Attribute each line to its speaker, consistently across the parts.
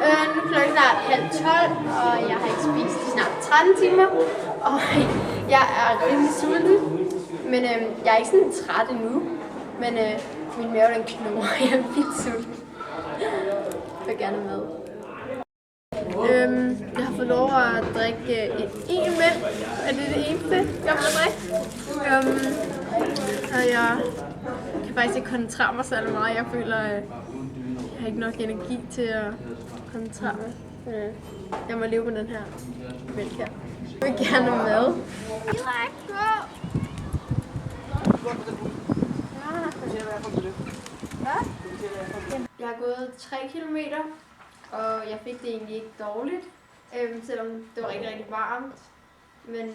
Speaker 1: Nu er klokken snart 11:30, og jeg har ikke spist i snart 13 timer. Og jeg er rimelig sulten, men jeg er ikke sådan træt endnu. Men min mave den knurrer, jeg er vildt sulten. Jeg vil gerne med. Jeg har fået lov at drikke en mælk. Er det det eneste, jeg må drikke? Og jeg kan faktisk ikke koncentrere mig særlig meget. Jeg føler, at jeg har ikke nok energi til at koncentrere mig. Jeg må leve på den her mælk her. Jeg vil gerne have mad. Jeg har gået 3 kilometer, og jeg fik det egentlig ikke dårligt, selvom det var rigtig, rigtig varmt. Men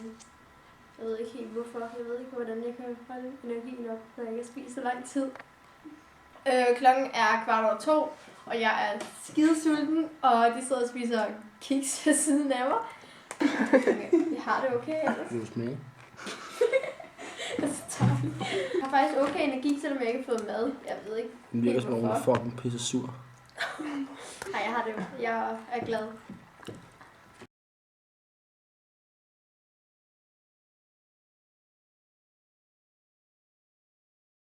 Speaker 1: jeg ved ikke helt hvorfor. Jeg ved ikke, hvordan jeg kan holde energien op, når jeg ikke har spist så lang tid. Klokken er 1:15, og jeg er skidesulten, og de sidder og spiser kiks ved siden af mig. Jeg har det okay ellers.
Speaker 2: Det er smage.
Speaker 1: Jeg har faktisk okay energi, selvom jeg ikke har fået mad. Jeg ved ikke
Speaker 2: Den virker som om, hun er fucking pisse sur.
Speaker 1: Nej, jeg har det. Jeg er glad.